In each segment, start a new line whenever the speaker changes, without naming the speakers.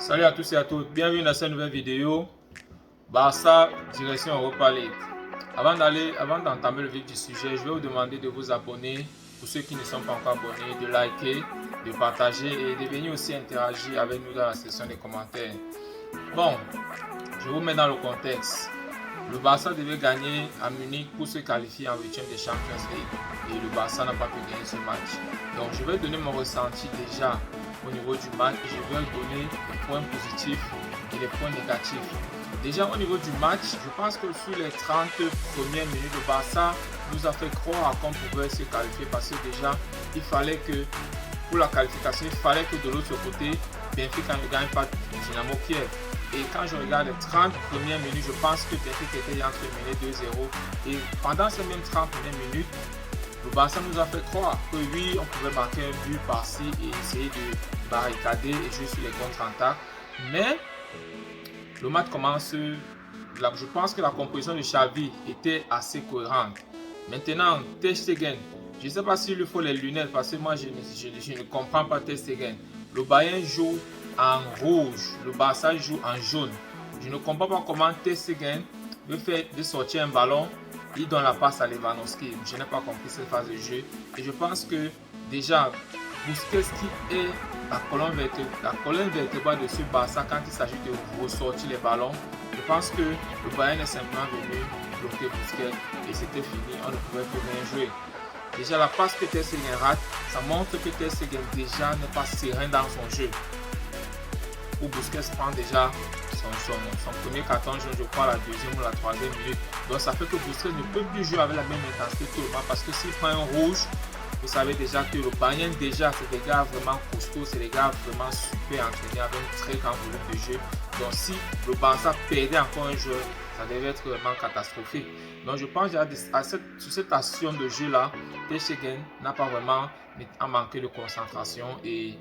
Salut à tous et à toutes, bienvenue dans cette nouvelle vidéo. Barça, direction Europa League. Avant d'entamer le vif du sujet, je vais vous demander de vous abonner. Pour ceux qui ne sont pas encore abonnés, de liker, de partager et de venir aussi interagir avec nous dans la section des commentaires. Bon, je vous mets dans le contexte. Le Barça devait gagner à Munich pour se qualifier en 8e de Champions League. Et le Barça n'a pas pu gagner ce match. Donc je vais donner mon ressenti déjà au niveau du match. Je vais donner les points positifs et les points négatifs. Déjà au niveau du match, je pense que sur les 30 premières minutes, le Barça nous a fait croire qu'on pouvait se qualifier parce que déjà, il fallait que, pour la qualification, il fallait que de l'autre côté, Benfica ne gagne pas Dynamo Kiev. Et quand je regarde les 30 premières minutes, je pense que Benfica était entre mené 2-0. Et pendant ces mêmes 30 premières minutes, le Barça nous a fait croire que oui, on pouvait marquer un but par-ci et essayer de barricader et jouer sur les contre-attaques. Mais le match commence, je pense que la composition de Xavi était assez cohérente. Maintenant, Ter Stegen, je ne sais pas s'il lui faut les lunettes parce que moi je ne comprends pas Ter Stegen. Le Bayern joue en rouge, le Barça joue en jaune. Je ne comprends pas comment Ter Stegen veut faire de sortir un ballon, il donne la passe à Lewandowski. Je n'ai pas compris cette phase de jeu. Et je pense que déjà, Busquets qui est la colonne vertébrale de ce Barça quand il s'agit de ressortir les ballons. Je pense que le Bayern est simplement venu bloquer Busquets et c'était fini, on ne pouvait plus rien jouer. Déjà la passe que Ter Stegen rate, ça montre que Ter Stegen déjà n'est pas serein dans son jeu. Où Busquets prend déjà son premier carton jaune, je crois, à la deuxième ou la troisième minute. Donc ça fait que Busquets ne peut plus jouer avec la même intensité tout le temps parce que s'il prend un rouge, vous savez déjà que le Bayern déjà c'est des gars vraiment costauds, c'est des gars vraiment super entraînés avec un très grand volume de jeu. Donc si le Barça perdait encore un joueur, ça devait être vraiment catastrophique. Donc je pense sur cette action de jeu là, Ter Stegen n'a pas vraiment manqué de concentration et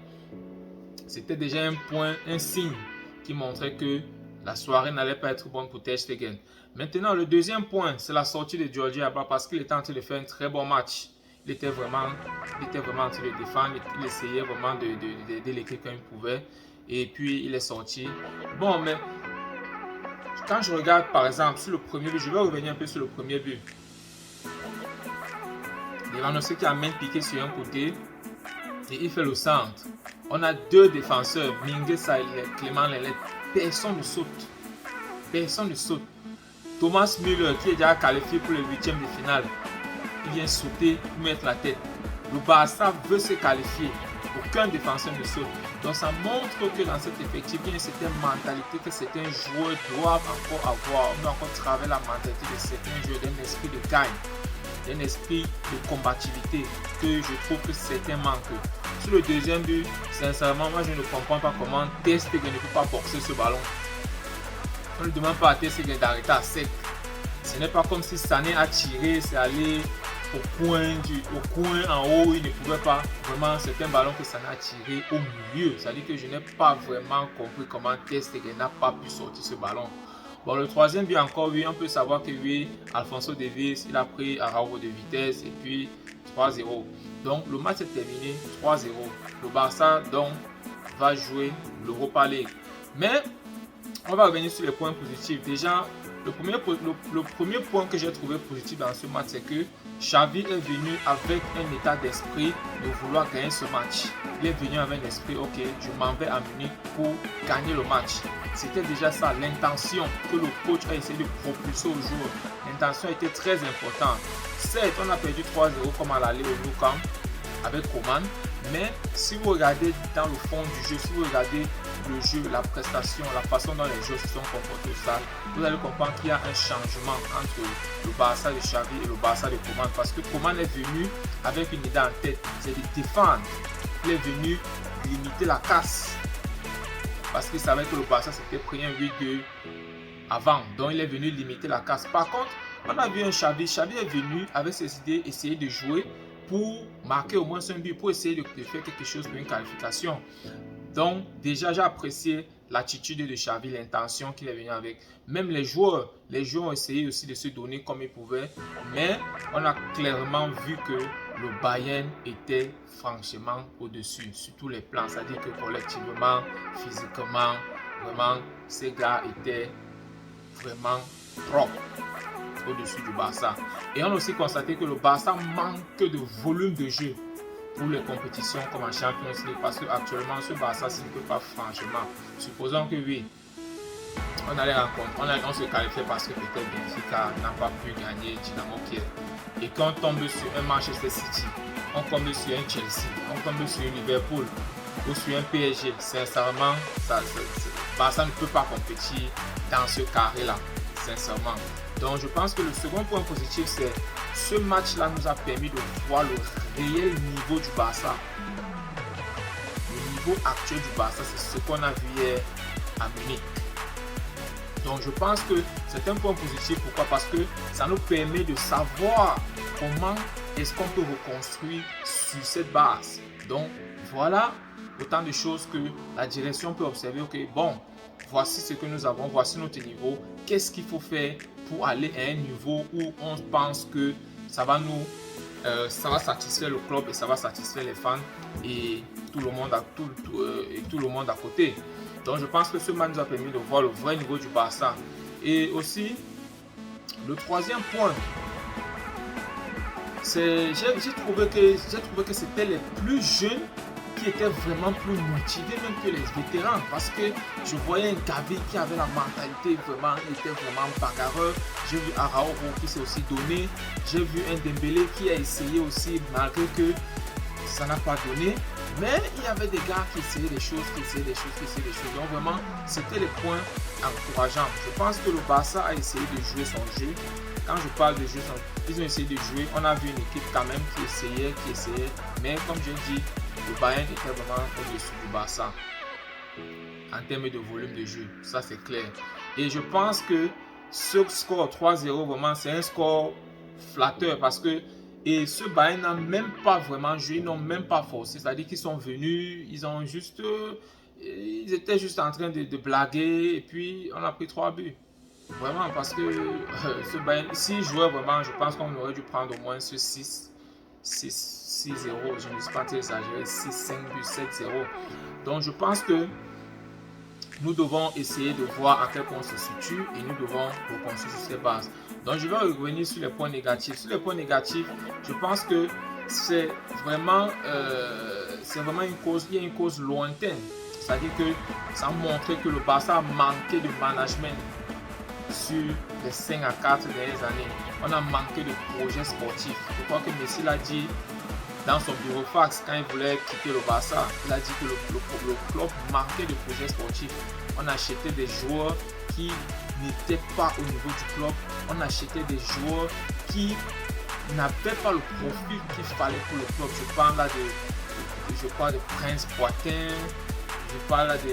c'était déjà un point, un signe qui montrait que la soirée n'allait pas être bonne pour Ter Stegen. Maintenant le deuxième point, c'est la sortie de Jordi Alba parce qu'il était en train de faire un très bon match. Il était vraiment en train de défendre, il essayait vraiment d'aider l'équipe quand il pouvait. Et puis il est sorti. Bon, mais quand je regarde par exemple sur le premier but, je vais revenir un peu sur le premier but. Lewandowski qui a main piqué sur un côté et il fait le centre. On a deux défenseurs, Mingueza et Clément Lenglet. Personne ne saute. Personne ne saute. Thomas Müller qui est déjà qualifié pour le 8e de finale. Il vient sauter pour mettre la tête. Le Barça veut se qualifier. Aucun défenseur ne saute. Donc ça montre que dans cet effectif, il y a une certaine mentalité que certains joueurs doivent encore avoir. On doit encore travailler la mentalité de certains joueurs, d'un esprit de gagne, d'un esprit de combativité que je trouve que certains manquent. Sur le deuxième but, sincèrement, moi je ne comprends pas comment Ter Stegen ne peut pas boxer ce ballon. On ne demande pas à Ter Stegen d'arrêter à sec. Ce n'est pas comme si Sané a tiré, c'est allé au coin en haut, il ne pouvait pas. Vraiment, c'est un ballon que Sané a tiré au milieu. C'est-à-dire que je n'ai pas vraiment compris comment Ter Stegen n'a pas pu sortir ce ballon. Bon, le troisième but encore, oui, on peut savoir que oui, Alphonso Davies, il a pris Araujo de vitesse et puis 3-0. Donc, le match est terminé 3-0. Le Barça, donc, va jouer l'Europa League. Mais, on va revenir sur les points positifs. Déjà, le premier point que j'ai trouvé positif dans ce match, c'est que Xavi est venu avec un état d'esprit de vouloir gagner ce match. Il est venu avec un esprit, ok, je m'en vais à Munich pour gagner le match. C'était déjà ça, l'intention que le coach a essayé de propulser aux joueurs. L'intention était très importante. Certes, on a perdu 3-0 comme à l'aller au Nou Camp avec Coman. Mais si vous regardez dans le fond du jeu, si vous regardez le jeu, la prestation, la façon dont les joueurs se sont comportés, vous allez comprendre qu'il y a un changement entre le Barça de Xavi et le Barça de Coman. Parce que Coman est venu avec une idée en tête, c'est de défendre. Il est venu limiter la casse. Parce qu'il savait que le Barça s'était pris un 8-2 avant. Donc il est venu limiter la casse. Par contre, on a vu un Xavi. Xavi est venu avec ses idées, essayer de jouer pour marquer au moins un but, pour essayer de faire quelque chose pour une qualification. Donc déjà j'ai apprécié l'attitude de Xavi, l'intention qu'il est venu avec. Même les joueurs ont essayé aussi de se donner comme ils pouvaient. Mais on a clairement vu que le Bayern était franchement au-dessus sur tous les plans. C'est-à-dire que collectivement, physiquement, vraiment, ces gars étaient vraiment propres au-dessus du Barça. Et on a aussi constaté que le Barça manque de volume de jeu pour les compétitions comme en Champions League, parce qu'actuellement ce Barça, s'il ne peut pas franchement, supposons que oui, on allait rencontrer, on se qualifiait parce que peut-être Benfica n'a pas pu gagner Dynamo Kiev. Et quand on tombe sur un Manchester City, on tombe sur un Chelsea, on tombe sur un Liverpool ou sur un PSG, sincèrement, Barça ne peut pas compétir dans ce carré-là, sincèrement. Donc je pense que le second point positif, c'est ce match-là nous a permis de voir le réel niveau du Barça. Le niveau actuel du Barça, c'est ce qu'on a vu hier à Munich. Donc je pense que c'est un point positif. Pourquoi? Parce que ça nous permet de savoir comment est-ce qu'on peut reconstruire sur cette base. Donc voilà autant de choses que la direction peut observer. Ok, bon, voici ce que nous avons, voici notre niveau. Qu'est-ce qu'il faut faire pour aller à un niveau où on pense que ça va ça va satisfaire le club et ça va satisfaire les fans et tout le monde à côté. Donc je pense que ce match nous a permis de voir le vrai niveau du Barça. Et aussi, le troisième point, c'est j'ai trouvé que c'était les plus jeunes qui étaient vraiment plus motivés même que les vétérans, parce que je voyais un Gavi qui avait la mentalité vraiment, il était vraiment bagarreur. J'ai vu Araujo qui s'est aussi donné, j'ai vu un Dembélé qui a essayé aussi malgré que ça n'a pas donné, mais il y avait des gars qui essayaient des choses, donc vraiment c'était les points encourageants. Je pense que le Barça a essayé de jouer son jeu. Quand je parle de jeu, ils ont essayé de jouer, on a vu une équipe quand même qui essayait, mais comme je dis, le Bayern était vraiment au-dessus du Barça en termes de volume de jeu, ça c'est clair. Et je pense que ce score 3-0, vraiment c'est un score flatteur, parce que ce Bayern n'a même pas vraiment joué, ils n'ont même pas forcé, c'est-à-dire qu'ils sont venus, ils étaient juste en train de blaguer et puis on a pris 3 buts. Vraiment, parce que ce Bayern, s'il jouait vraiment, je pense qu'on aurait dû prendre au moins ce 6-0, je ne suis pas très exagéré, 6-5 buts, 7-0. Donc je pense que nous devons essayer de voir à quel point on se situe et nous devons reconstruire sur ces bases. Donc je vais revenir sur les points négatifs. Sur les points négatifs, je pense que c'est vraiment une cause, il y a une cause lointaine. C'est-à-dire que ça a montré que le Barça a manqué de management sur les 5 à 4 dernières années. On a manqué de projets sportifs. Je crois que Messi l'a dit dans son bureau fax quand il voulait quitter le Barça. Il a dit que le club manquait de projets sportifs. On achetait des joueurs qui n'étaient pas au niveau du club. On achetait des joueurs qui n'avaient pas le profil qu'il fallait pour le club. Je parle là de Prince Boateng, je parle là de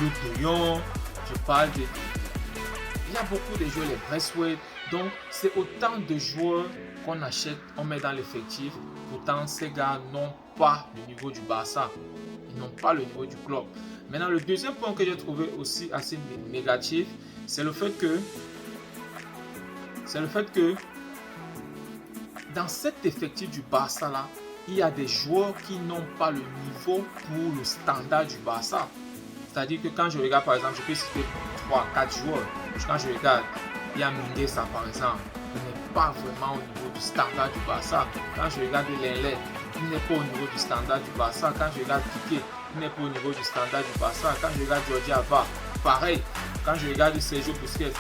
Luc de Jong, je parle il y a beaucoup de joueurs, les Braithwaite. Donc c'est autant de joueurs qu'on achète, on met dans l'effectif. Pourtant ces gars n'ont pas le niveau du Barça, ils n'ont pas le niveau du club. Maintenant, le deuxième point que j'ai trouvé aussi assez négatif, c'est le fait que dans cet effectif du Barça là, il y a des joueurs qui n'ont pas le niveau pour le standard du Barça. C'est-à-dire que quand je regarde, par exemple, je peux citer 3-4 joueurs. Quand je regarde, il y a Mingueza par exemple, il n'est pas vraiment au niveau du standard du Barça. Quand je regarde Lenglet, il n'est pas au niveau du standard du Barça. Quand je regarde Piqué, il n'est pas au niveau du standard du Barça. Quand je regarde Jordi Alba, pareil. Quand je regarde Sergio Busquets,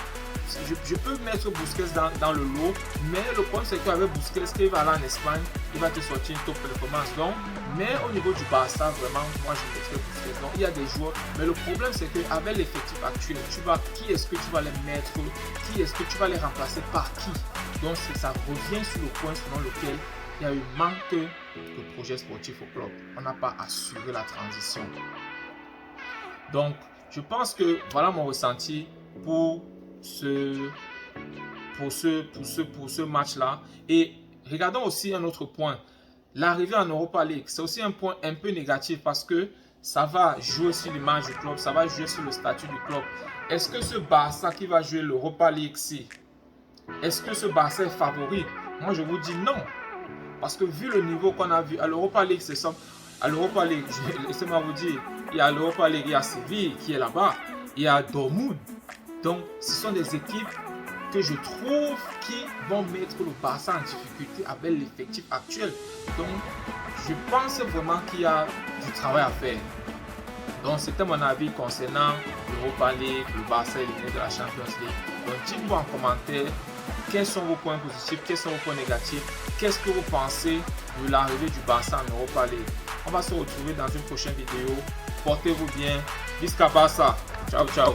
je peux mettre Busquets dans le lot, mais le problème c'est qu'avec Busquets, qu'il va aller en Espagne, il va te sortir une top performance. Donc, mais au niveau du Barça, vraiment, moi je mettrais Busquets. Donc il y a des joueurs, mais le problème c'est qu'avec l'effectif actuel, qui est-ce que tu vas les mettre, qui est-ce que tu vas les remplacer par qui? Donc ça revient sur le point selon lequel il y a eu manque de projet sportif au club. On n'a pas assuré la transition. Donc, je pense que voilà mon ressenti pour ce match-là. Et regardons aussi un autre point. L'arrivée en Europa League, c'est aussi un point un peu négatif parce que ça va jouer sur l'image du club, ça va jouer sur le statut du club. Est-ce que ce Barça qui va jouer l'Europa League, est-ce que ce Barça est favori? Moi, je vous dis non. Parce que vu le niveau qu'on a vu à l'Europa League, c'est ça. À l'Europa League, laissez-moi vous dire, il y a l'Europa League, il y a Séville qui est là-bas, il y a Dortmund. Donc, ce sont des équipes que je trouve qui vont mettre le Barça en difficulté avec l'effectif actuel. Donc, je pense vraiment qu'il y a du travail à faire. Donc, c'était mon avis concernant l'Europa League, le Barça éliminé de la Champions League. Donc, dites-moi en commentaire quels sont vos points positifs, quels sont vos points négatifs, qu'est-ce que vous pensez de l'arrivée du Barça en Europa League. On va se retrouver dans une prochaine vidéo. Portez-vous bien. Visca Barça. Ciao, ciao.